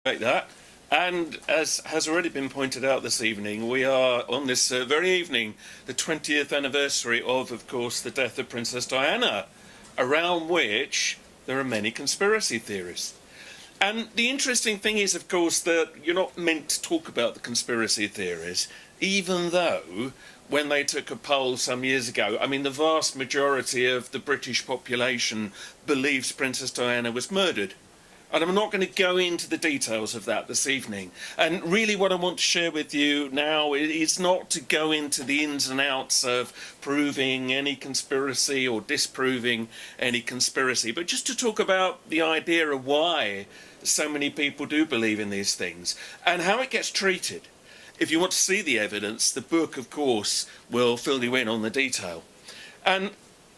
Like that. And as has already been pointed out this evening, we are on this very evening, the 20th anniversary of course, the death of Princess Diana, around which there are many conspiracy theories. And the interesting thing is, of course, that you're not meant to talk about the conspiracy theories, even though when they took a poll some years ago, I mean, the vast majority of the British population believes Princess Diana was murdered. And I'm not going to go into the details of that this evening. And really what I want to share with you now is not to go into the ins and outs of proving any conspiracy or disproving any conspiracy, but just to talk about the idea of why so many people do believe in these things and how it gets treated. If you want to see the evidence, the book, of course, will fill you in on the detail. And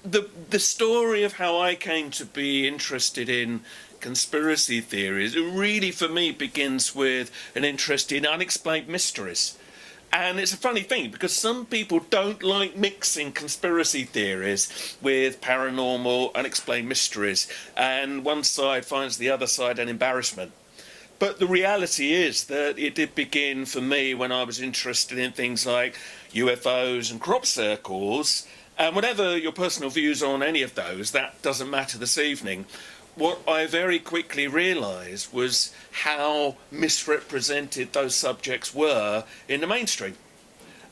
the story of how I came to be interested in conspiracy theories, it really for me begins with an interest in unexplained mysteries. And it's a funny thing because some people don't like mixing conspiracy theories with paranormal, unexplained mysteries, and one side finds the other side an embarrassment. But the reality is that it did begin for me when I was interested in things like UFOs and crop circles, and whatever your personal views on any of those, that doesn't matter this evening. What I very quickly realised was how misrepresented those subjects were in the mainstream.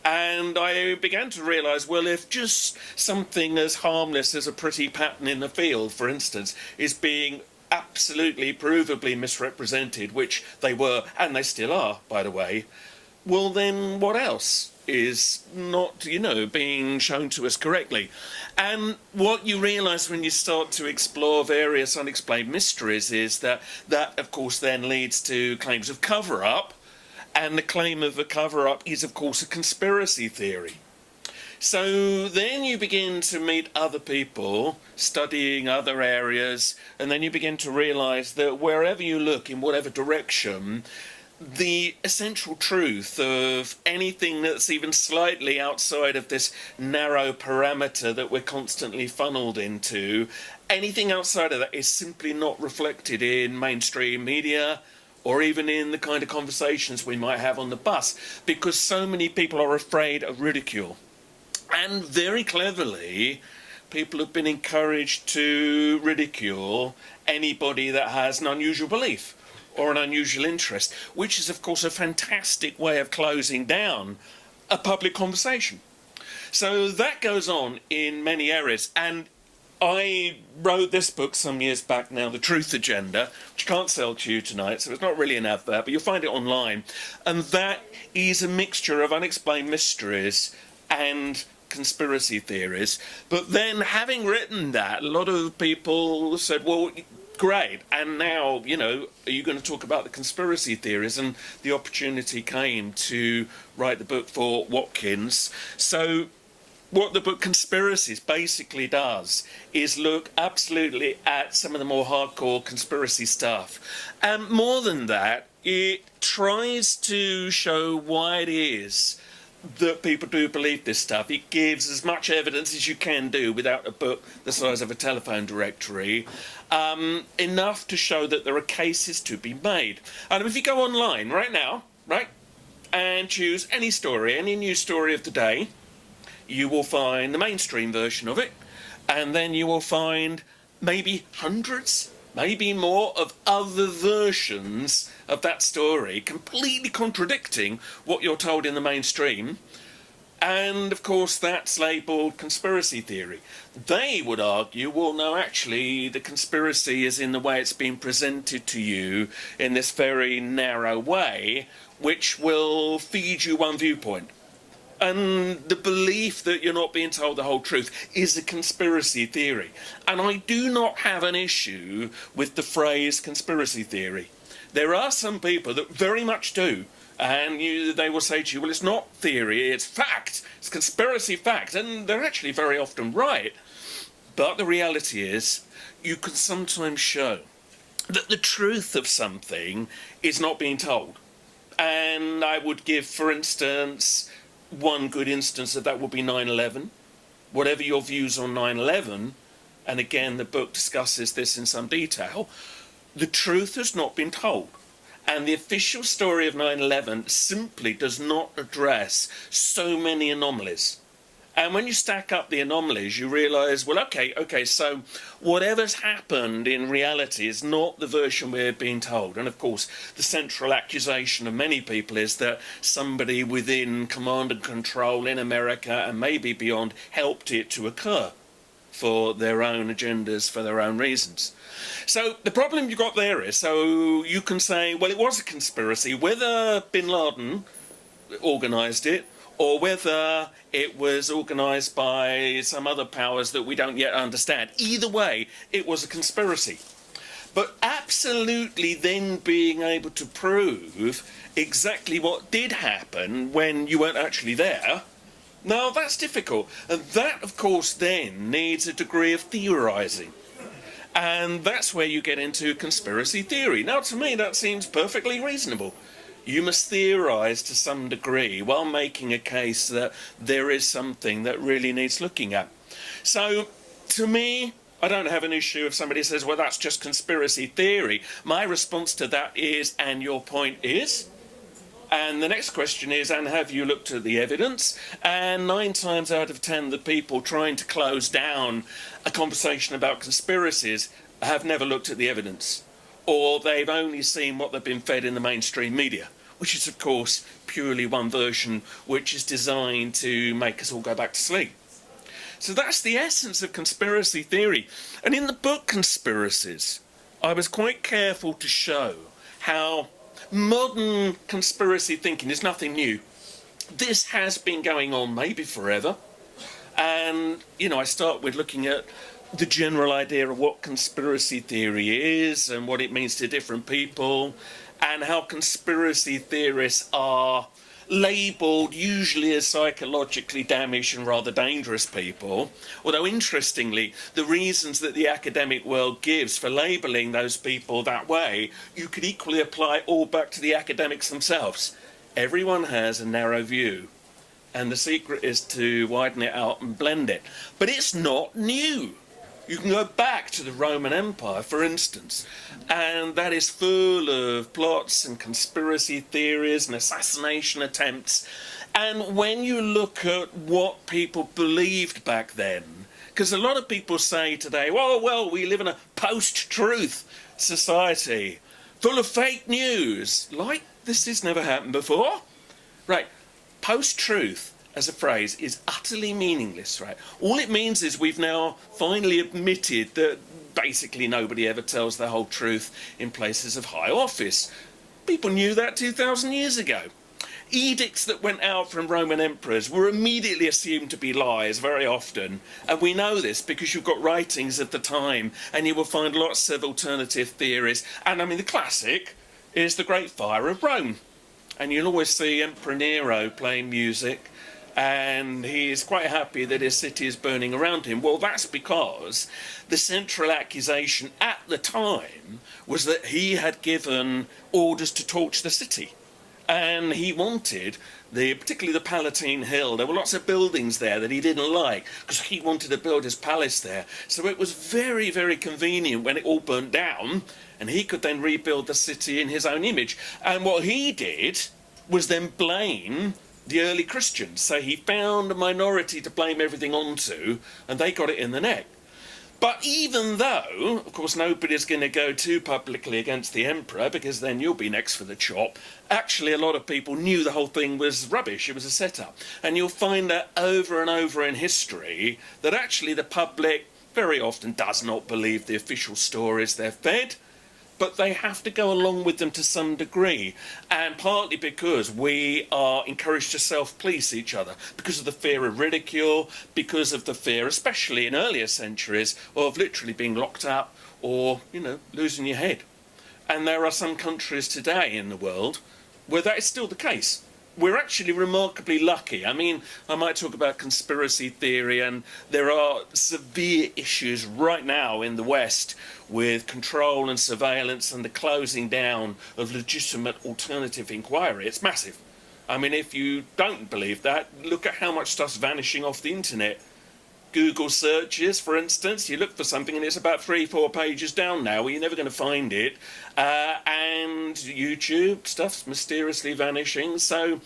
And I began to realise, well, if just something as harmless as a pretty pattern in the field, for instance, is being absolutely provably misrepresented, which they were, and they still are, by the way, well, then what else is not, being shown to us correctly? And what you realise when you start to explore various unexplained mysteries is that, of course, then leads to claims of cover-up, and the claim of a cover-up is, of course, a conspiracy theory. So then you begin to meet other people studying other areas, and then you begin to realise that wherever you look, in whatever direction, the essential truth of anything that's even slightly outside of this narrow parameter that we're constantly funneled into, anything outside of that is simply not reflected in mainstream media or even in the kind of conversations we might have on the bus, because so many people are afraid of ridicule. And very cleverly, people have been encouraged to ridicule anybody that has an unusual belief or an unusual interest, which is, of course, a fantastic way of closing down a public conversation. So that goes on in many areas. And I wrote this book some years back now, The Truth Agenda, which I can't sell to you tonight, so it's not really an advert, but you'll find it online. And that is a mixture of unexplained mysteries and conspiracy theories. But then, having written that, a lot of people said, well, great, and now, are you going to talk about the conspiracy theories? And the opportunity came to write the book for Watkins. So what the book Conspiracies basically does is look absolutely at some of the more hardcore conspiracy stuff. And more than that, it tries to show why it is that people do believe this stuff. It gives as much evidence as you can do without a book the size of a telephone directory, enough to show that there are cases to be made. And if you go online right now, and choose any story, any news story of the day, you will find the mainstream version of it, and then you will find maybe hundreds, maybe more, of other versions of that story, completely contradicting what you're told in the mainstream. And, of course, that's labelled conspiracy theory. They would argue, well, no, actually, the conspiracy is in the way it's been presented to you in this very narrow way, which will feed you one viewpoint. And the belief that you're not being told the whole truth is a conspiracy theory. And I do not have an issue with the phrase conspiracy theory. There are some people that very much do. And they will say to you, well, it's not theory, it's fact. It's conspiracy fact. And they're actually very often right. But the reality is, you can sometimes show that the truth of something is not being told. And I would give, for instance, one good instance of that would be 9/11. Whatever your views on 9/11, and again, the book discusses this in some detail, the truth has not been told. And the official story of 9/11 simply does not address so many anomalies. And when you stack up the anomalies, you realise, well, okay, so whatever's happened in reality is not the version we're being told. And of course, the central accusation of many people is that somebody within command and control in America and maybe beyond helped it to occur for their own agendas, for their own reasons. So the problem you've got there is, so you can say, well, it was a conspiracy, whether bin Laden organised it or whether it was organised by some other powers that we don't yet understand. Either way, it was a conspiracy. But absolutely then being able to prove exactly what did happen when you weren't actually there, now that's difficult. And that, of course, then needs a degree of theorising. And that's where you get into conspiracy theory. Now, to me, that seems perfectly reasonable. You must theorise to some degree while making a case that there is something that really needs looking at. So, to me, I don't have an issue if somebody says, well, that's just conspiracy theory. My response to that is, and your point is? And the next question is, and have you looked at the evidence? And 9 times out of 10, the people trying to close down a conversation about conspiracies have never looked at the evidence, or they've only seen what they've been fed in the mainstream media, which is, of course, purely one version which is designed to make us all go back to sleep. So that's the essence of conspiracy theory. And in the book Conspiracies, I was quite careful to show how modern conspiracy thinking is nothing new. This has been going on maybe forever. And, I start with looking at the general idea of what conspiracy theory is and what it means to different people, and how conspiracy theorists are labelled usually as psychologically damaged and rather dangerous people. Although, interestingly, the reasons that the academic world gives for labelling those people that way, you could equally apply all back to the academics themselves. Everyone has a narrow view, and the secret is to widen it out and blend it. But it's not new. You can go back to the Roman Empire, for instance, and that is full of plots and conspiracy theories and assassination attempts. And when you look at what people believed back then, because a lot of people say today, well, we live in a post-truth society full of fake news. Like this has never happened before. Right, post-truth as a phrase is utterly meaningless, right? All it means is we've now finally admitted that basically nobody ever tells the whole truth in places of high office. People knew that 2,000 years ago. Edicts that went out from Roman emperors were immediately assumed to be lies very often, and we know this because you've got writings of the time, and you will find lots of alternative theories. And I mean, the classic is the Great Fire of Rome, and you'll always see Emperor Nero playing music, and he is quite happy that his city is burning around him. Well, that's because the central accusation at the time was that he had given orders to torch the city. And he wanted, particularly the Palatine Hill, there were lots of buildings there that he didn't like, because he wanted to build his palace there. So it was very, very convenient when it all burnt down, and he could then rebuild the city in his own image. And what he did was then blame the early Christians. So he found a minority to blame everything onto, and they got it in the neck. But even though, of course, nobody's going to go too publicly against the emperor, because then you'll be next for the chop, actually a lot of people knew the whole thing was rubbish, it was a setup. And you'll find that over and over in history, that actually the public very often does not believe the official stories they're fed, but they have to go along with them to some degree, and partly because we are encouraged to self-police each other, because of the fear of ridicule, because of the fear, especially in earlier centuries, of literally being locked up or, losing your head. And there are some countries today in the world where that is still the case. We're actually remarkably lucky. I mean, I might talk about conspiracy theory, and there are severe issues right now in the West with control and surveillance and the closing down of legitimate alternative inquiry. It's massive. I mean, if you don't believe that, look at how much stuff's vanishing off the internet. Google searches, for instance, you look for something and it's about 3-4 pages down now, where you're never going to find it. And YouTube stuff's mysteriously vanishing. So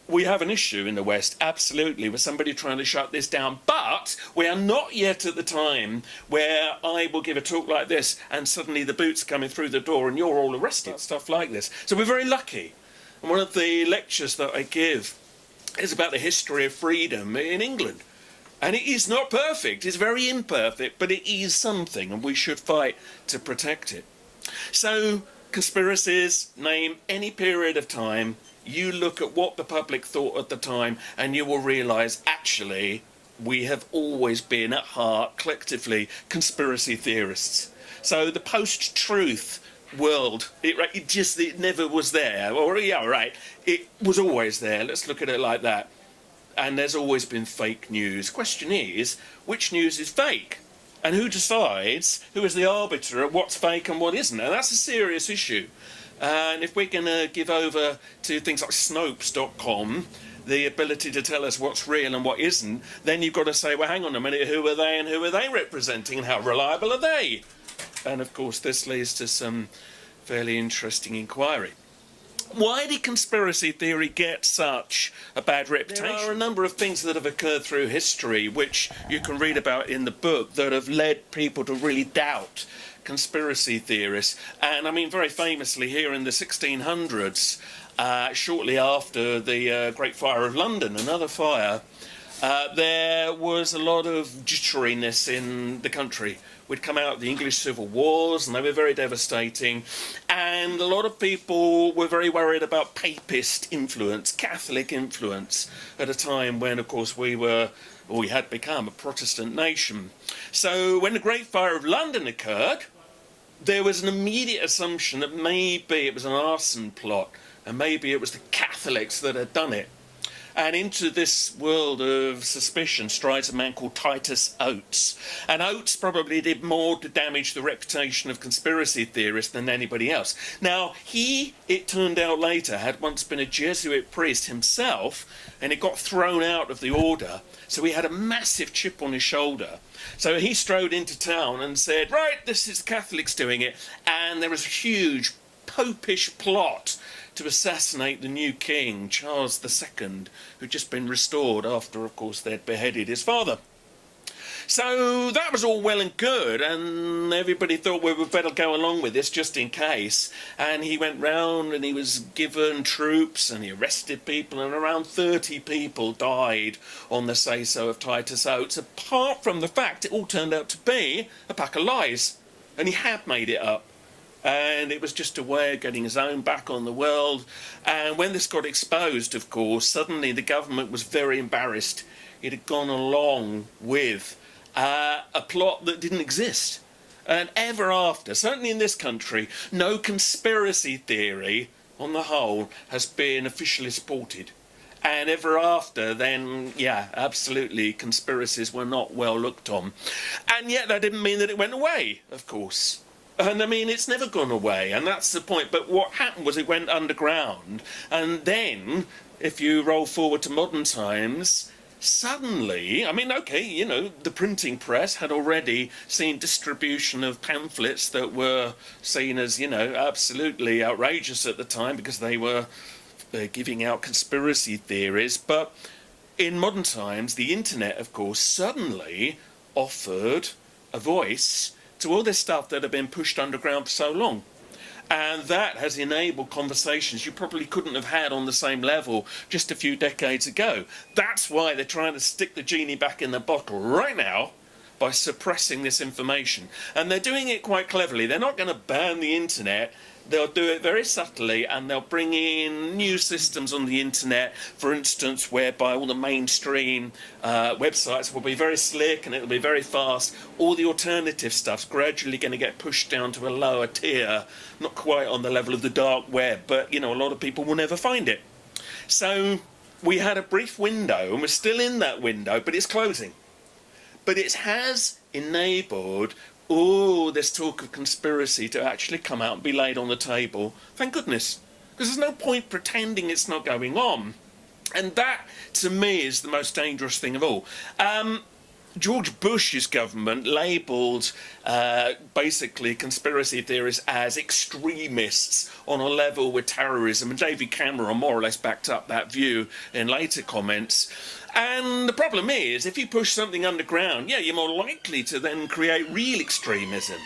we have an issue in the West, absolutely, with somebody trying to shut this down. But we are not yet at the time where I will give a talk like this and suddenly the boot's coming through the door and you're all arrested, stuff like this. So we're very lucky. And one of the lectures that I give is about the history of freedom in England. And it is not perfect, it's very imperfect, but it is something, and we should fight to protect it. So, conspiracies, name any period of time, you look at what the public thought at the time, and you will realise, actually, we have always been, at heart, collectively, conspiracy theorists. So the post-truth world, it never was there. Or, yeah, right, it was always there. Let's look at it like that. And there's always been fake news. Question is, which news is fake? And who decides, who is the arbiter of what's fake and what isn't? And that's a serious issue. And if we're going to give over to things like Snopes.com, the ability to tell us what's real and what isn't, then you've got to say, well, hang on a minute, who are they and who are they representing and how reliable are they? And of course, this leads to some fairly interesting inquiry. Why did conspiracy theory get such a bad reputation? There are a number of things that have occurred through history, which you can read about in the book, that have led people to really doubt conspiracy theorists. And I mean, very famously here in the 1600s, shortly after the Great Fire of London, another fire, there was a lot of jitteriness in the country. We'd come out of the English Civil Wars, and they were very devastating. And a lot of people were very worried about papist influence, Catholic influence, at a time when, of course, we had become a Protestant nation. So when the Great Fire of London occurred, there was an immediate assumption that maybe it was an arson plot, and maybe it was the Catholics that had done it. And into this world of suspicion strides a man called Titus Oates. And Oates probably did more to damage the reputation of conspiracy theorists than anybody else. Now, he, it turned out later, had once been a Jesuit priest himself, and he got thrown out of the order. So he had a massive chip on his shoulder. So he strode into town and said, right, this is the Catholics doing it. And there was a huge popish plot to assassinate the new king, Charles II, who'd just been restored after, of course, they'd beheaded his father. So that was all well and good, and everybody thought we would better go along with this just in case. And he went round and he was given troops and he arrested people, and around 30 people died on the say-so of Titus Oates, apart from the fact it all turned out to be a pack of lies, and he had made it up. And it was just a way of getting his own back on the world. And when this got exposed, of course, suddenly the government was very embarrassed. It had gone along with a plot that didn't exist. And ever after, certainly in this country, no conspiracy theory, on the whole, has been officially supported. And ever after, then, yeah, absolutely, conspiracies were not well looked on. And yet that didn't mean that it went away, of course. And I mean, it's never gone away, and that's the point. But what happened was it went underground. And then, if you roll forward to modern times, suddenly, I mean, okay, you know, the printing press had already seen distribution of pamphlets that were seen as, you know, absolutely outrageous at the time because they were giving out conspiracy theories. But in modern times, the internet, of course, suddenly offered a voice to all this stuff that had been pushed underground for so long. And that has enabled conversations you probably couldn't have had on the same level just a few decades ago. That's why they're trying to stick the genie back in the bottle right now by suppressing this information. And they're doing it quite cleverly. They're not going to ban the internet. They'll do it very subtly, and they'll bring in new systems on the internet, for instance, whereby all the mainstream websites will be very slick and it'll be very fast. All the alternative stuff's gradually going to get pushed down to a lower tier, not quite on the level of the dark web, but, you know, a lot of people will never find it. So we had a brief window, and we're still in that window, but it's closing. But it has enabled all this talk of conspiracy to actually come out and be laid on the table. Thank goodness. Because there's no point pretending it's not going on. And that, to me, is the most dangerous thing of all. George Bush's government labelled basically conspiracy theorists as extremists on a level with terrorism, and David Cameron more or less backed up that view in later comments. And the problem is, if you push something underground, yeah, you're more likely to then create real extremism.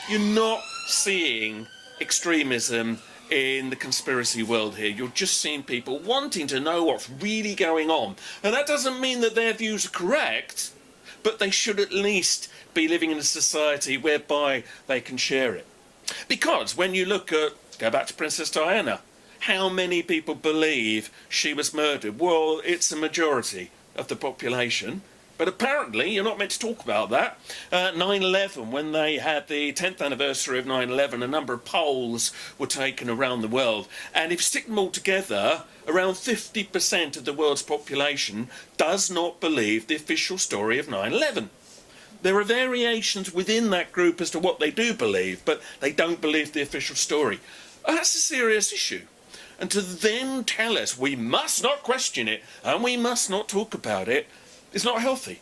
You're not seeing extremism in the conspiracy world here. You're just seeing people wanting to know what's really going on. And that doesn't mean that their views are correct, but they should at least be living in a society whereby they can share it. Because when you look at, go back to Princess Diana, how many people believe she was murdered? Well, it's a majority of the population. But apparently, you're not meant to talk about that. 9/11, when they had the 10th anniversary of 9/11, a number of polls were taken around the world. And if you stick them all together, around 50% of the world's population does not believe the official story of 9/11. There are variations within that group as to what they do believe, but they don't believe the official story. That's a serious issue. And to then tell us we must not question it and we must not talk about it is not healthy.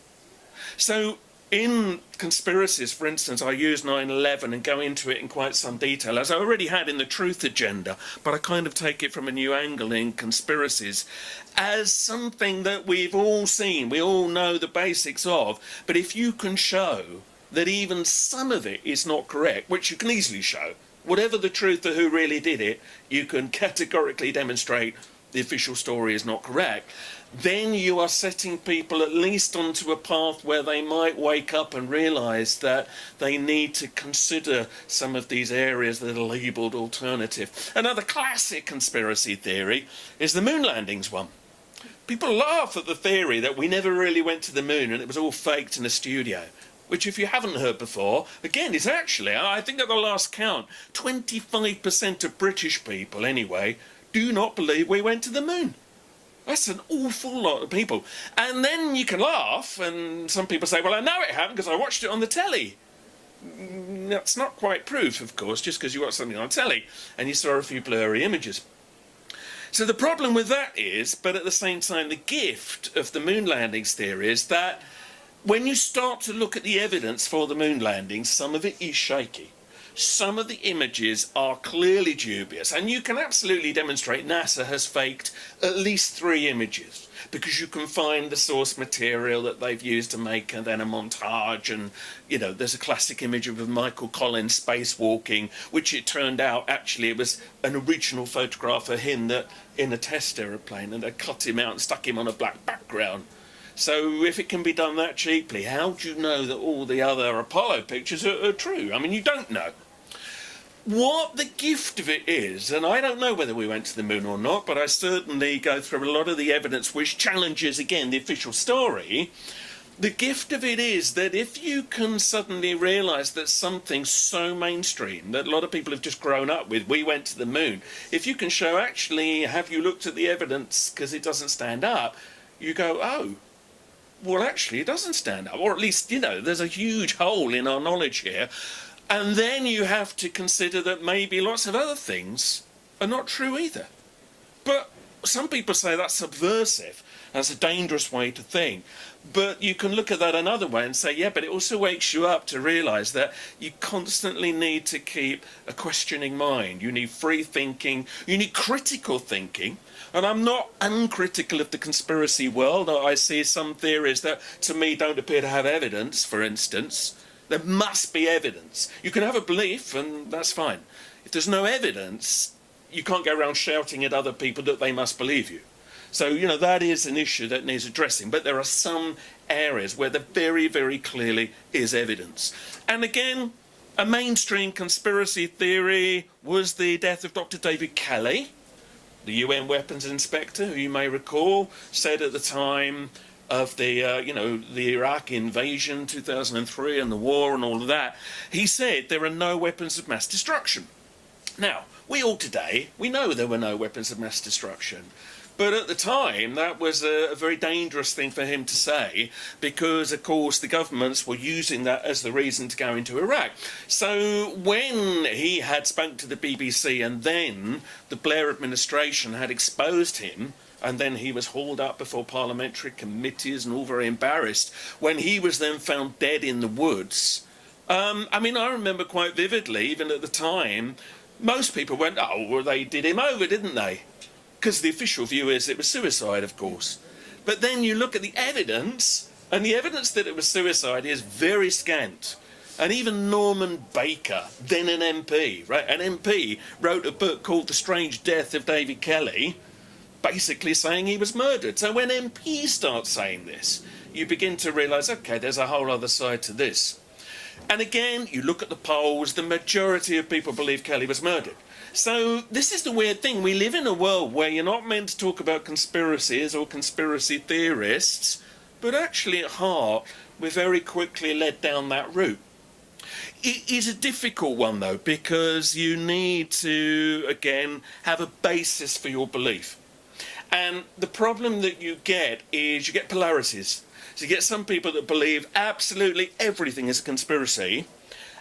So in Conspiracies, for instance, I use 9/11 and go into it in quite some detail, as I already had in the Truth Agenda, but I kind of take it from a new angle in Conspiracies as something that we've all seen, we all know the basics of, but if you can show that even some of it is not correct, which you can easily show, whatever the truth of who really did it, you can categorically demonstrate the official story is not correct, then you are setting people at least onto a path where they might wake up and realise that they need to consider some of these areas that are labelled alternative. Another classic conspiracy theory is the moon landings one. People laugh at the theory that we never really went to the moon and it was all faked in a studio. Which, if you haven't heard before, again, is actually, I think at the last count, 25% of British people, anyway, do not believe we went to the moon. That's an awful lot of people. And then you can laugh, and some people say, well, I know it happened because I watched it on the telly. That's not quite proof, of course, just because you watched something on telly and you saw a few blurry images. So the problem with that is, but at the same time, the gift of the moon landings theory is that when you start to look at the evidence for the moon landing, some of it is shaky. Some of the images are clearly dubious, and you can absolutely demonstrate NASA has faked at least 3 images, because you can find the source material that they've used to make and then a montage, and you know, there's a classic image of Michael Collins spacewalking, which it turned out actually it was an original photograph of him that in a test aeroplane, and they cut him out and stuck him on a black background. So if it can be done that cheaply, how do you know that all the other Apollo pictures are true? I mean, you don't know. What the gift of it is, and I don't know whether we went to the moon or not, but I certainly go through a lot of the evidence which challenges, again, the official story. The gift of it is that if you can suddenly realise that something so mainstream that a lot of people have just grown up with, we went to the moon, if you can show, actually, have you looked at the evidence because it doesn't stand up, you go, oh, well, actually, it doesn't stand up, or at least, you know, there's a huge hole in our knowledge here. And then you have to consider that maybe lots of other things are not true either. But some people say that's subversive. That's a dangerous way to think. But you can look at that another way and say, yeah, but it also wakes you up to realise that you constantly need to keep a questioning mind. You need free thinking. You need critical thinking. And I'm not uncritical of the conspiracy world. I see some theories that, to me, don't appear to have evidence, for instance. There must be evidence. You can have a belief, and that's fine. If there's no evidence, you can't go around shouting at other people that they must believe you. So, you know, that is an issue that needs addressing. But there are some areas where there very, very clearly is evidence. And again, a mainstream conspiracy theory was the death of Dr. David Kelly, the UN weapons inspector, who you may recall said at the time of the, the Iraq invasion, 2003, and the war and all of that, he said there are no weapons of mass destruction. Now, we all today, we know there were no weapons of mass destruction. But at the time, that was a very dangerous thing for him to say, because, of course, the governments were using that as the reason to go into Iraq. So when he had spoken to the BBC and then the Blair administration had exposed him and then he was hauled up before parliamentary committees and all very embarrassed when he was then found dead in the woods. I mean, I remember quite vividly, even at the time, most people went, oh, well, they did him over, didn't they? Because the official view is it was suicide, of course. But then you look at the evidence, and the evidence that it was suicide is very scant. And even Norman Baker, then an MP, right? An MP wrote a book called The Strange Death of David Kelly, basically saying he was murdered. So when MPs start saying this, you begin to realise, okay, there's a whole other side to this. And again, you look at the polls, the majority of people believe Kelly was murdered. So this is the weird thing. We live in a world where you're not meant to talk about conspiracies or conspiracy theorists, but actually at heart, we're very quickly led down that route. It is a difficult one, though, because you need to, again, have a basis for your belief. And the problem that you get is you get polarities. So you get some people that believe absolutely everything is a conspiracy.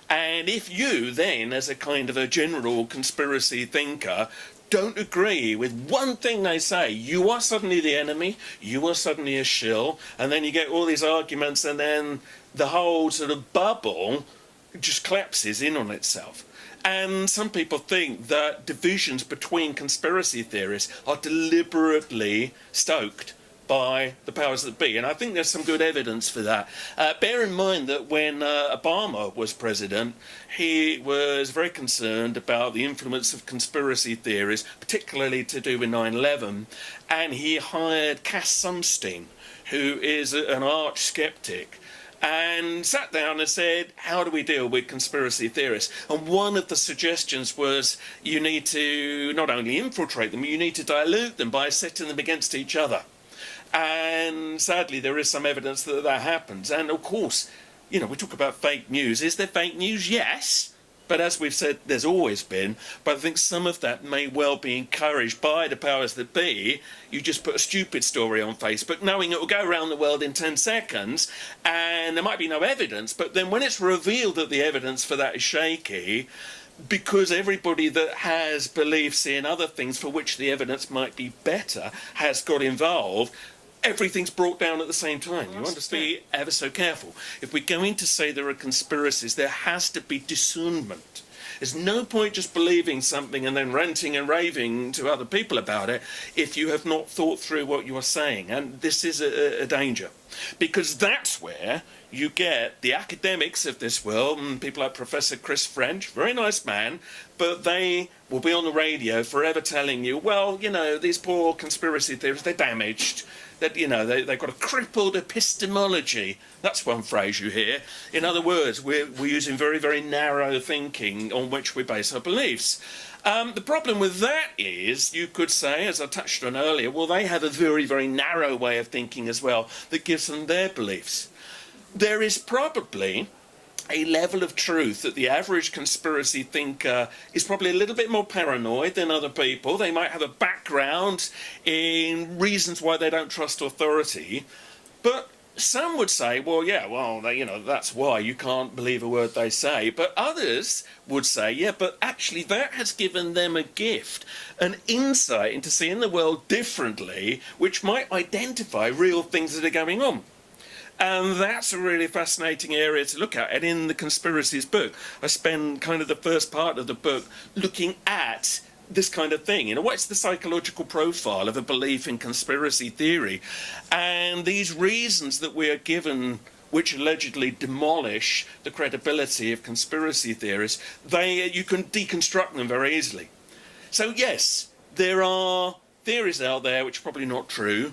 And if you then, as a kind of a general conspiracy thinker, don't agree with one thing they say, you are suddenly the enemy, you are suddenly a shill, and then you get all these arguments, and then the whole sort of bubble just collapses in on itself. And some people think that divisions between conspiracy theorists are deliberately stoked by the powers that be, and I think there's some good evidence for that. Bear in mind that when Obama was president, he was very concerned about the influence of conspiracy theories, particularly to do with 9/11, and he hired Cass Sunstein, who is an arch skeptic, and sat down and said, how do we deal with conspiracy theorists? And one of the suggestions was you need to not only infiltrate them, you need to dilute them by setting them against each other. And sadly, there is some evidence that that happens. And of course, you know, we talk about fake news. Is there fake news? Yes. But as we've said, there's always been. But I think some of that may well be encouraged by the powers that be. You just put a stupid story on Facebook, knowing it will go around the world in 10 seconds, and there might be no evidence. But then when it's revealed that the evidence for that is shaky, because everybody that has beliefs in other things for which the evidence might be better has got involved, everything's brought down at the same time. You understand? Be ever so careful. If we're going to say there are conspiracies, there has to be discernment. There's no point just believing something and then ranting and raving to other people about it if you have not thought through what you are saying. And this is a danger, because that's where you get the academics of this world, and people like Professor Chris French, very nice man, but they will be on the radio forever telling you, well, you know, these poor conspiracy theorists, they're damaged. That, you know, they've got a crippled epistemology. That's one phrase you hear. In other words, we're using very, very narrow thinking on which we base our beliefs. The problem with that is, you could say, as I touched on earlier, well, they have a very, very narrow way of thinking as well that gives them their beliefs. There is probably a level of truth that the average conspiracy thinker is probably a little bit more paranoid than other people. They might have a background in reasons why they don't trust authority. But some would say, well, yeah, well, you know, that's why you can't believe a word they say. But others would say, yeah, but actually that has given them a gift, an insight into seeing the world differently, which might identify real things that are going on. And that's a really fascinating area to look at. And in the Conspiracies book, I spend kind of the first part of the book looking at this kind of thing. You know, what's the psychological profile of a belief in conspiracy theory? And these reasons that we are given, which allegedly demolish the credibility of conspiracy theories, you can deconstruct them very easily. So yes, there are theories out there which are probably not true,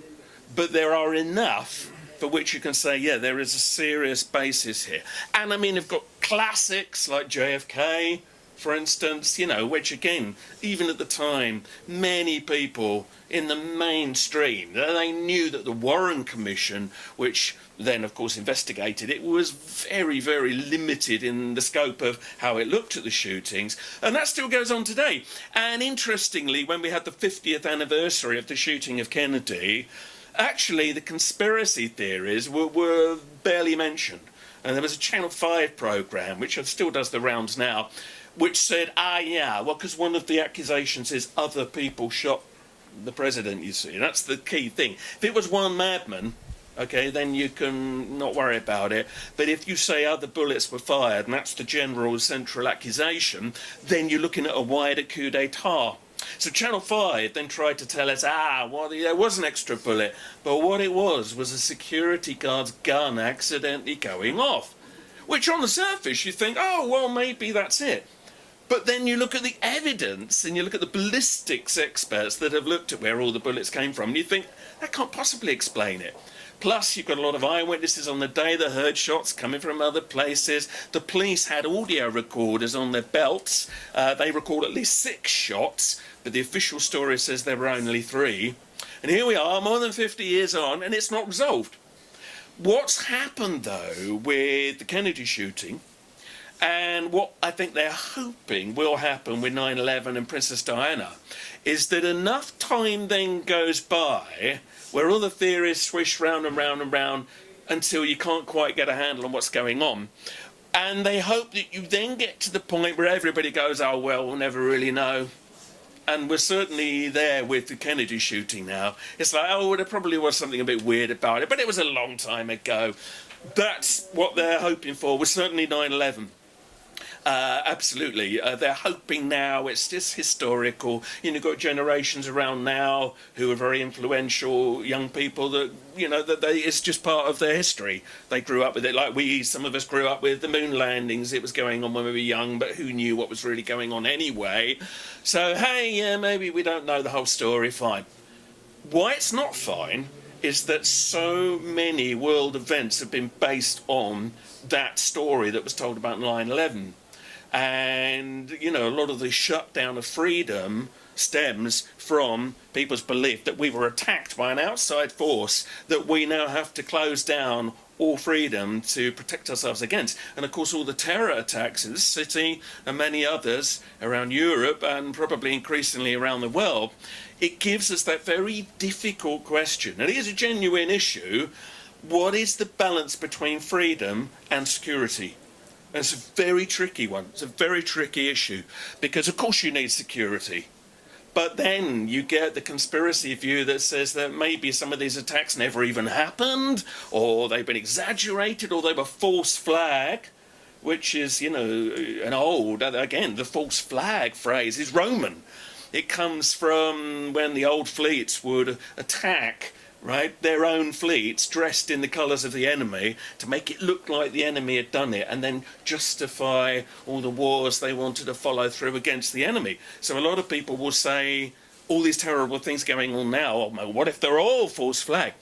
but there are enough for which you can say, yeah, there is a serious basis here. And I mean, you've got classics like JFK, for instance, you know, which again, even at the time, many people in the mainstream, they knew that the Warren Commission, which then of course investigated it, was very, very limited in the scope of how it looked at the shootings. And that still goes on today. And interestingly, when we had the 50th anniversary of the shooting of Kennedy, actually the conspiracy theories were barely mentioned. And there was a Channel 5 programme, which still does the rounds now, which said, yeah, well, because one of the accusations is other people shot the president, you see. That's the key thing. If it was one madman, okay, then you can not worry about it. But if you say other bullets were fired, and that's the general central accusation, then you're looking at a wider coup d'etat. So Channel 5 then tried to tell us, well, there was an extra bullet. But what it was a security guard's gun accidentally going off. Which on the surface you think, oh, well, maybe that's it. But then you look at the evidence and you look at the ballistics experts that have looked at where all the bullets came from, and you think, that can't possibly explain it. Plus, you've got a lot of eyewitnesses on the day that heard shots coming from other places. The police had audio recorders on their belts. They recorded at least 6 shots, but the official story says there were only 3. And here we are, more than 50 years on, and it's not resolved. What's happened, though, with the Kennedy shooting, and what I think they're hoping will happen with 9/11 and Princess Diana, is that enough time then goes by where all the theories swish round and round and round until you can't quite get a handle on what's going on. And they hope that you then get to the point where everybody goes, oh, well, we'll never really know. And we're certainly there with the Kennedy shooting now. It's like, oh, there probably was something a bit weird about it, but it was a long time ago. That's what they're hoping for, was certainly 9/11. Absolutely. They're hoping now it's just historical. You've got generations around now who are very influential young people that, it's just part of their history. They grew up with it like some of us grew up with the moon landings. It was going on when we were young, but who knew what was really going on anyway? So, hey, yeah, maybe we don't know the whole story, fine. Why it's not fine is that so many world events have been based on that story that was told about 9/11. And, a lot of the shutdown of freedom stems from people's belief that we were attacked by an outside force that we now have to close down all freedom to protect ourselves against. And, of course, all the terror attacks in this city and many others around Europe and probably increasingly around the world, it gives us that very difficult question. And it is a genuine issue. What is the balance between freedom and security? And it's a very tricky one. It's a very tricky issue because, of course, you need security. But then you get the conspiracy view that says that maybe some of these attacks never even happened, or they've been exaggerated, or they were false flag, which is, an old, again, the false flag phrase is Roman. It comes from when the old fleets would attack their own fleets dressed in the colours of the enemy to make it look like the enemy had done it and then justify all the wars they wanted to follow through against the enemy. So a lot of people will say all these terrible things going on now, what if they're all false flag?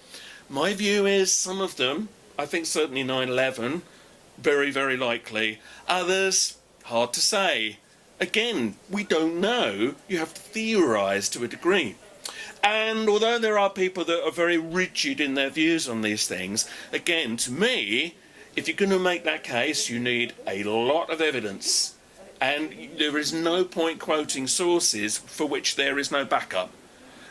My view is some of them, I think certainly 9/11, very, very likely. Others, hard to say. Again, we don't know. You have to theorise to a degree. And although there are people that are very rigid in their views on these things, again, to me, if you're going to make that case, you need a lot of evidence. And there is no point quoting sources for which there is no backup.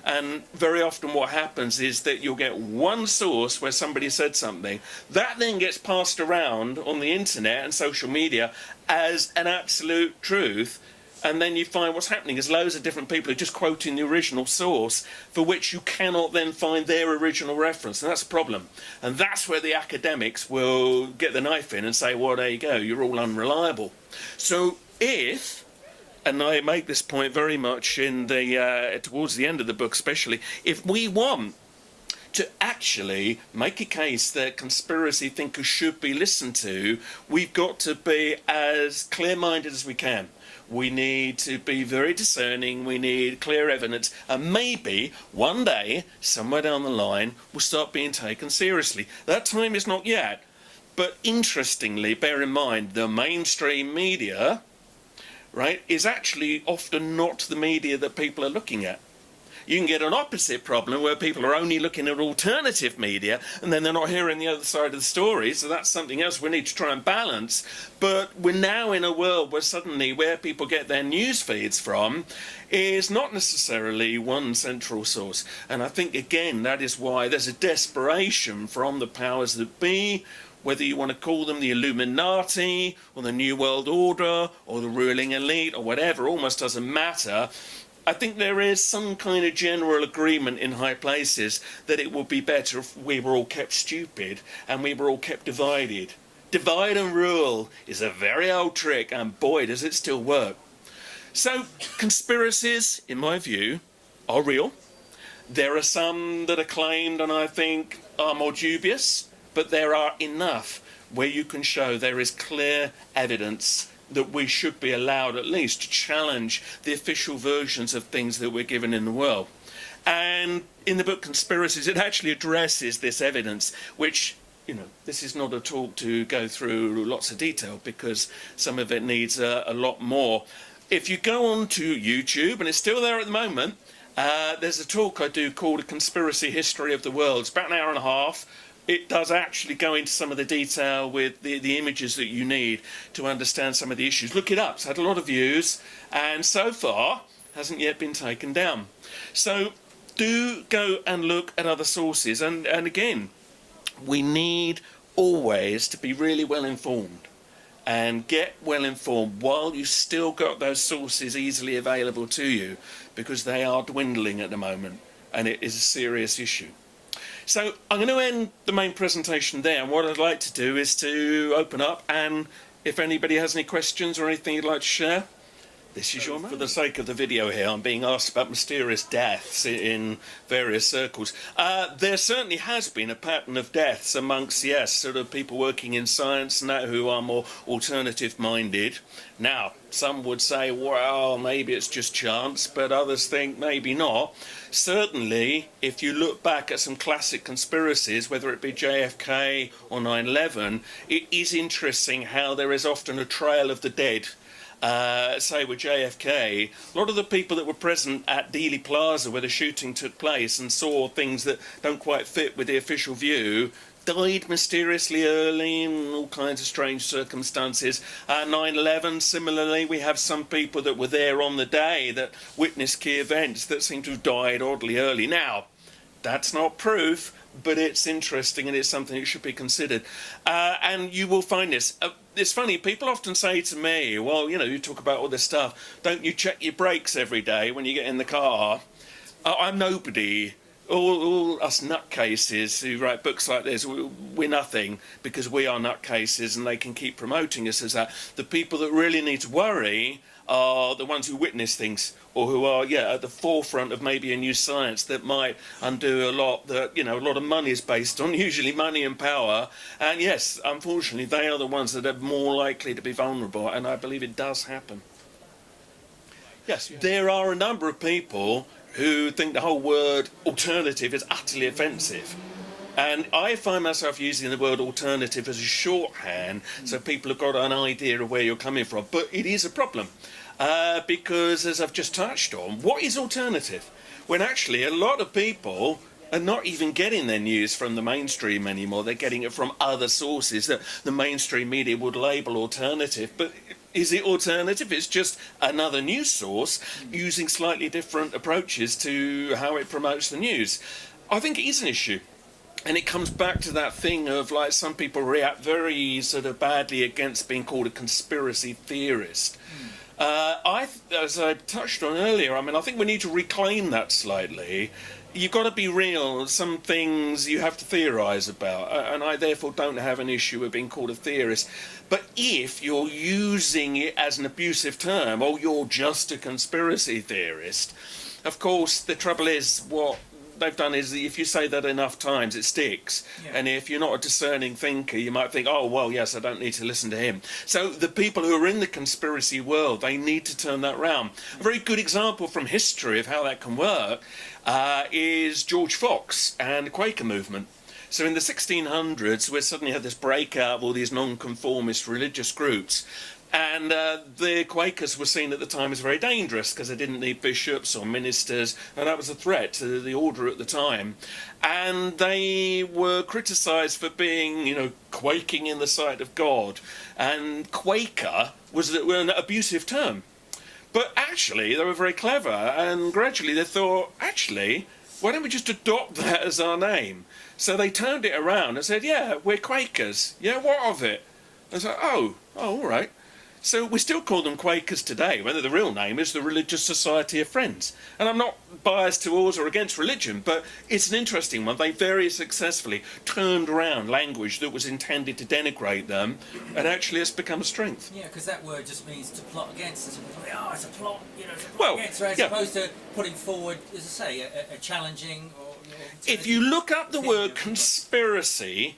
And very often what happens is that you'll get one source where somebody said something. That then gets passed around on the internet and social media as an absolute truth. And then you find what's happening is loads of different people are just quoting the original source for which you cannot then find their original reference. And that's a problem. And that's where the academics will get the knife in and say, well, there you go, you're all unreliable. So if, and I make this point very much in the towards the end of the book especially, if we want to actually make a case that conspiracy thinkers should be listened to, we've got to be as clear-minded as we can. We need to be very discerning, we need clear evidence, and maybe one day, somewhere down the line, we'll start being taken seriously. That time is not yet, but interestingly, bear in mind, the mainstream media, is actually often not the media that people are looking at. You can get an opposite problem where people are only looking at alternative media and then they're not hearing the other side of the story. So that's something else we need to try and balance. But we're now in a world where suddenly where people get their news feeds from is not necessarily one central source. And I think, again, that is why there's a desperation from the powers that be, whether you want to call them the Illuminati or the New World Order or the ruling elite or whatever, almost doesn't matter. I think there is some kind of general agreement in high places that it would be better if we were all kept stupid and we were all kept divided. Divide and rule is a very old trick, and boy does it still work. So conspiracies, in my view, are real. There are some that are claimed and I think are more dubious, but there are enough where you can show there is clear evidence that we should be allowed at least to challenge the official versions of things that we're given in the world. And in the book Conspiracies, it actually addresses this evidence, which, you know, this is not a talk to go through lots of detail because some of it needs a lot more. If you go on to YouTube, and it's still there at the moment, there's a talk I do called A Conspiracy History of the World. It's about an hour and a half. It does actually go into some of the detail with the images that you need to understand some of the issues. Look it up. It's had a lot of views, and so far hasn't yet been taken down. So do go and look at other sources. And again, we need always to be really well informed and get well informed while you've still got those sources easily available to you, because they are dwindling at the moment and it is a serious issue. So I'm going to end the main presentation there, and what I'd like to do is to open up, and if anybody has any questions or anything you'd like to share, this is your moment. For the sake of the video here, I'm being asked about mysterious deaths in various circles. There certainly has been a pattern of deaths amongst, yes, sort of people working in science and that who are more alternative-minded. Now, some would say, well, maybe it's just chance, but others think maybe not. Certainly, if you look back at some classic conspiracies, whether it be JFK or 9/11, it is interesting how there is often a trail of the dead. Say with JFK, a lot of the people that were present at Dealey Plaza where the shooting took place and saw things that don't quite fit with the official view died mysteriously early in all kinds of strange circumstances. 9/11, similarly, we have some people that were there on the day that witnessed key events that seem to have died oddly early. Now, that's not proof, but it's interesting and it's something that should be considered. And you will find this. It's funny, people often say to me, well, you know, you talk about all this stuff, don't you check your brakes every day when you get in the car? I'm nobody. All us nutcases who write books like this, we're nothing because we are nutcases and they can keep promoting us as that. The people that really need to worry are the ones who witness things or who are, yeah, at the forefront of maybe a new science that might undo a lot that, you know, a lot of money is based on, usually money and power. And yes, unfortunately, they are the ones that are more likely to be vulnerable, and I believe it does happen. Yes, there are a number of people who think the whole word alternative is utterly offensive. And I find myself using the word alternative as a shorthand, so people have got an idea of where you're coming from. But it is a problem, because as I've just touched on, what is alternative? When actually a lot of people are not even getting their news from the mainstream anymore. They're getting it from other sources that the mainstream media would label alternative. But is it alternative? It's just another news source using slightly different approaches to how it promotes the news. I think it is an issue. And it comes back to that thing of, like, some people react very sort of badly against being called a conspiracy theorist. As I touched on earlier, I mean, I think we need to reclaim that slightly. You've got to be real. Some things you have to theorise about, and I therefore don't have an issue with being called a theorist. But if you're using it as an abusive term, or you're just a conspiracy theorist, of course, the trouble is what they've done is if you say that enough times, it sticks. Yeah. And if you're not a discerning thinker, you might think, oh, well, yes, I don't need to listen to him. So the people who are in the conspiracy world, they need to turn that round. A very good example from history of how that can work is George Fox and the Quaker movement. So in the 1600s, we suddenly had this breakout of all these non-conformist religious groups. And the Quakers were seen at the time as very dangerous because they didn't need bishops or ministers, and that was a threat to the order at the time. And they were criticised for being, you know, quaking in the sight of God. And Quaker was an abusive term. But actually, they were very clever, and gradually they thought, actually, why don't we just adopt that as our name? So they turned it around and said, yeah, we're Quakers. Yeah, what of it? And I said, oh, all right. So we still call them Quakers today, whether the real name is the Religious Society of Friends. And I'm not biased towards or against religion, but it's an interesting one. They very successfully turned around language that was intended to denigrate them, and actually it's become a strength. Yeah, because that word just means to plot against. It's a plot, it's a plot against, as opposed to putting forward, as I say, a challenging or... If you look up the word conspiracy,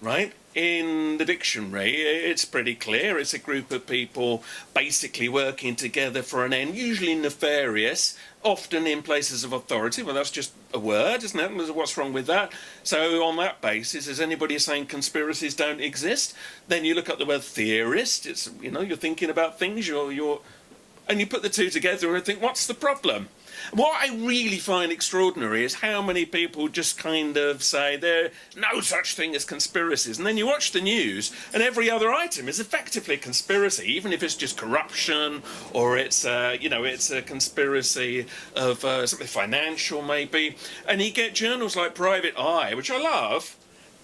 right, in the dictionary, it's pretty clear. It's a group of people basically working together for an end, usually nefarious, often in places of authority. Well, that's just a word, isn't it? What's wrong with that? So on that basis, is anybody saying conspiracies don't exist? Then you look up the word theorist. It's, you're thinking about things, and you put the two together and think, what's the problem? What I really find extraordinary is how many people just kind of say there's no such thing as conspiracies, and then you watch the news and every other item is effectively a conspiracy, even if it's just corruption or it's it's a conspiracy of something financial maybe. And you get journals like Private Eye, which I love,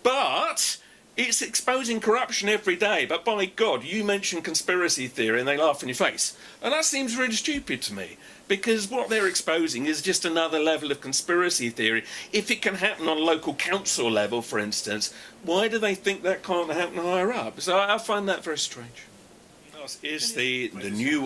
but it's exposing corruption every day. But by God, you mention conspiracy theory and they laugh in your face, and that seems really stupid to me. Because what they're exposing is just another level of conspiracy theory. If it can happen on a local council level, for instance, why do they think that can't happen higher up? So I find that very strange. Is the new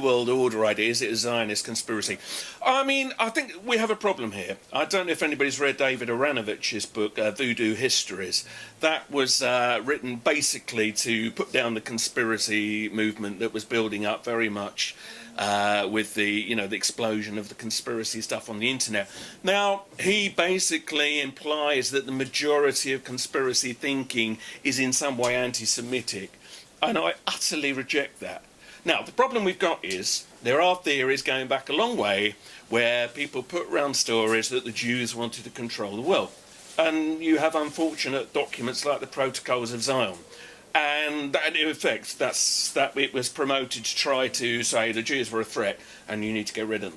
world order idea, is it a Zionist conspiracy? I mean, I think we have a problem here. I don't know if anybody's read David Aranovic's book, Voodoo Histories. That was written basically to put down the conspiracy movement that was building up very much with the the explosion of the conspiracy stuff on the internet. Now, he basically implies that the majority of conspiracy thinking is in some way anti-Semitic. And I utterly reject that. Now, the problem we've got is there are theories going back a long way where people put round stories that the Jews wanted to control the world. And you have unfortunate documents like the Protocols of Zion. And in effect, that it was promoted to try to say the Jews were a threat and you need to get rid of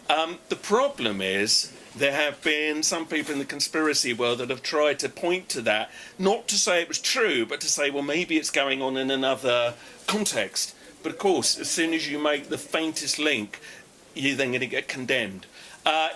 them. The problem is there have been some people in the conspiracy world that have tried to point to that, not to say it was true, but to say, well, maybe it's going on in another context. But of course, as soon as you make the faintest link, you're then going to get condemned.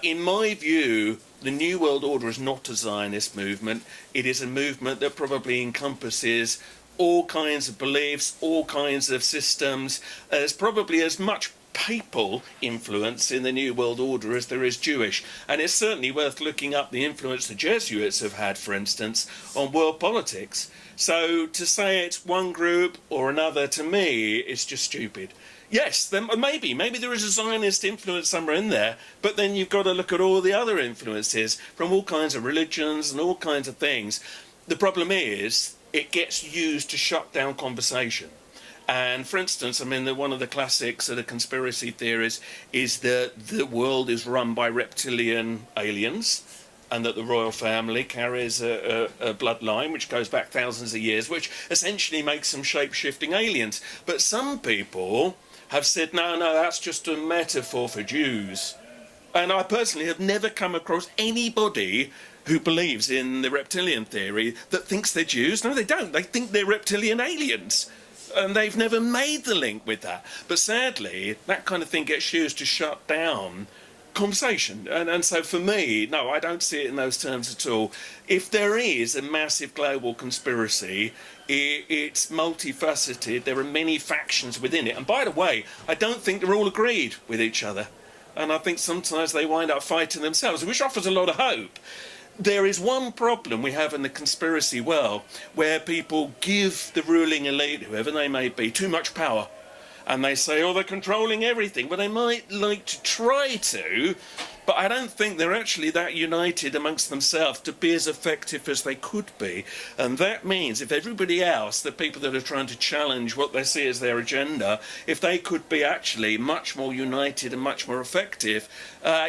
In my view, the New World Order is not a Zionist movement. It is a movement that probably encompasses all kinds of beliefs, all kinds of systems. There's probably as much papal influence in the New World Order as there is Jewish, and it's certainly worth looking up the influence the Jesuits have had, for instance, on world politics. So to say it's one group or another, to me, is just stupid. Yes, then maybe there is a Zionist influence somewhere in there, but then you've got to look at all the other influences from all kinds of religions and all kinds of things. The problem is it gets used to shut down conversation. And for instance, I mean, one of the classics of the conspiracy theories is that the world is run by reptilian aliens and that the royal family carries a bloodline which goes back thousands of years, which essentially makes them shape-shifting aliens. But some people have said, no, that's just a metaphor for Jews. And I personally have never come across anybody who believes in the reptilian theory that thinks they're Jews. No, they don't. They think they're reptilian aliens. And they've never made the link with that. But sadly, that kind of thing gets used to shut down conversation. And so for me, no, I don't see it in those terms at all. If there is a massive global conspiracy, it's multifaceted. There are many factions within it. And by the way, I don't think they're all agreed with each other. And I think sometimes they wind up fighting themselves, which offers a lot of hope. There is one problem we have in the conspiracy world where people give the ruling elite, whoever they may be, too much power. And they say, oh, they're controlling everything. Well, they might like to try to, but I don't think they're actually that united amongst themselves to be as effective as they could be. And that means if everybody else, the people that are trying to challenge what they see as their agenda, if they could be actually much more united and much more effective,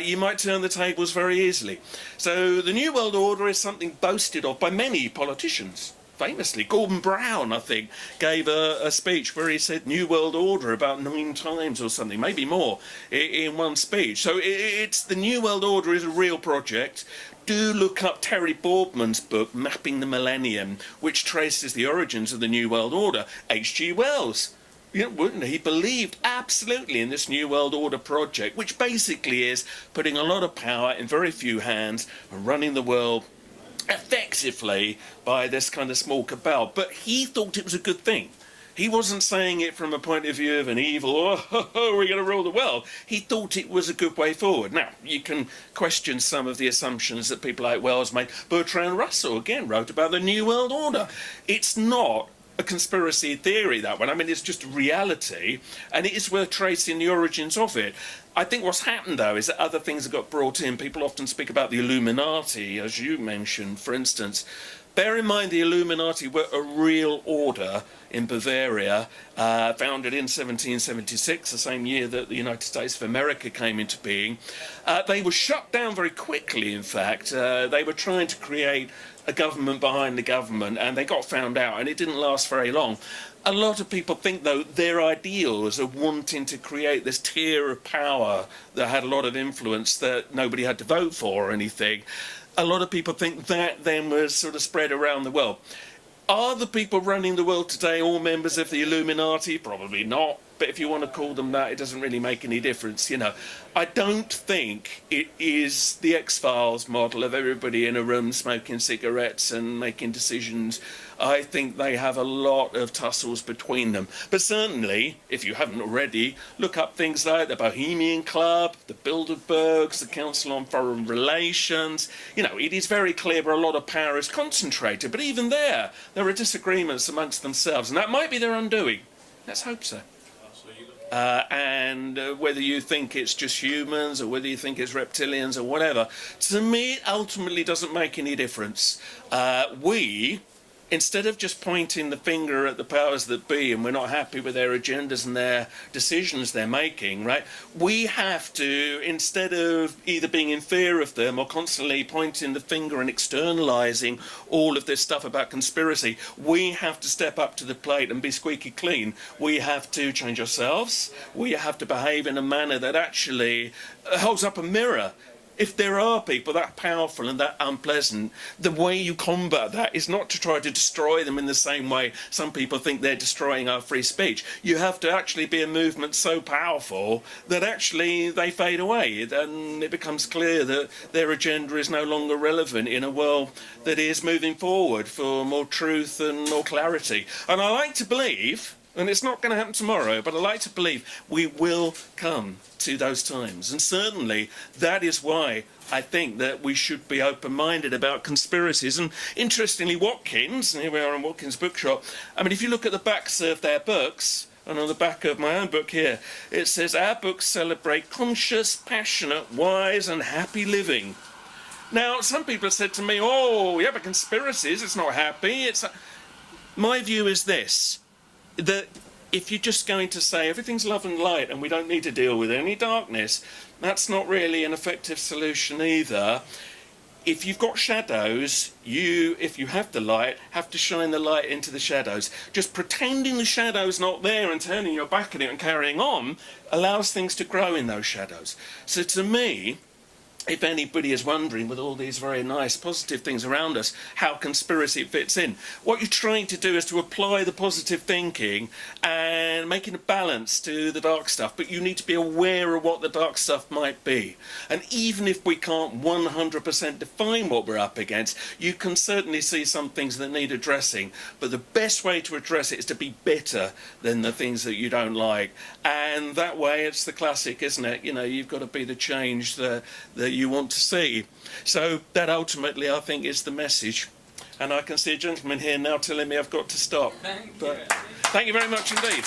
you might turn the tables very easily. So the New World Order is something boasted of by many politicians. Famously, Gordon Brown, I think, gave a speech where he said New World Order about 9 times or something, maybe more, in one speech. So it's the New World Order is a real project. Do look up Terry Boardman's book, Mapping the Millennium, which traces the origins of the New World Order. H.G. Wells, wouldn't he? He believed absolutely in this New World Order project, which basically is putting a lot of power in very few hands and running the world effectively by this kind of small cabal. But he thought it was a good thing. He wasn't saying it from a point of view of an evil, we're going to rule the world. He thought it was a good way forward. Now, you can question some of the assumptions that people like Wells made. Bertrand Russell, again, wrote about the New World Order. It's not a conspiracy theory, that one. I mean, it's just reality, and it is worth tracing the origins of it. I think what's happened, though, is that other things have got brought in. People often speak about the Illuminati, as you mentioned, for instance. Bear in mind the Illuminati were a real order in Bavaria, founded in 1776, the same year that the United States of America came into being. They were shut down very quickly, in fact. They were trying to create a government behind the government, and they got found out, and it didn't last very long. A lot of people think, though, their ideals of wanting to create this tier of power that had a lot of influence that nobody had to vote for or anything, a lot of people think that then was sort of spread around the world. Are the people running the world today all members of the Illuminati? Probably not. But if you want to call them that, it doesn't really make any difference, you know. I don't think it is the X-Files model of everybody in a room smoking cigarettes and making decisions. I think they have a lot of tussles between them. But certainly, if you haven't already, look up things like the Bohemian Club, the Bilderbergs, the Council on Foreign Relations. You know, it is very clear where a lot of power is concentrated. But even there are disagreements amongst themselves. And that might be their undoing. Let's hope so. And whether you think it's just humans or whether you think it's reptilians or whatever, to me it ultimately doesn't make any difference. We, instead of just pointing the finger at the powers that be and we're not happy with their agendas and their decisions they're making, right, we have to, instead of either being in fear of them or constantly pointing the finger and externalizing all of this stuff about conspiracy, we have to step up to the plate and be squeaky clean. We have to change ourselves. We have to behave in a manner that actually holds up a mirror. If there are people that powerful and that unpleasant, the way you combat that is not to try to destroy them in the same way some people think they're destroying our free speech. You have to actually be a movement so powerful that actually they fade away, and it becomes clear that their agenda is no longer relevant in a world that is moving forward for more truth and more clarity. And I like to believe, and it's not going to happen tomorrow, but I like to believe we will come to those times. And certainly that is why I think that we should be open-minded about conspiracies. And interestingly, Watkins, and here we are in Watkins' bookshop, I mean, if you look at the backs of their books, and on the back of my own book here, it says, our books celebrate conscious, passionate, wise and happy living. Now, some people have said to me, oh, yeah, but conspiracies, it's not happy. My view is this, that if you're just going to say everything's love and light and we don't need to deal with any darkness, that's not really an effective solution either. If you've got shadows, if you have the light, have to shine the light into the shadows. Just pretending the shadow's not there and turning your back at it and carrying on allows things to grow in those shadows. So to me, if anybody is wondering, with all these very nice positive things around us, how conspiracy fits in, what you're trying to do is to apply the positive thinking and making a balance to the dark stuff. But you need to be aware of what the dark stuff might be. And even if we can't 100% define what we're up against, you can certainly see some things that need addressing. But the best way to address it is to be better than the things that you don't like. And that way, it's the classic, isn't it? You know, you've got to be the change that you want to see. So that ultimately, I think, is the message. And I can see a gentleman here now telling me I've got to stop. Thank you very much indeed.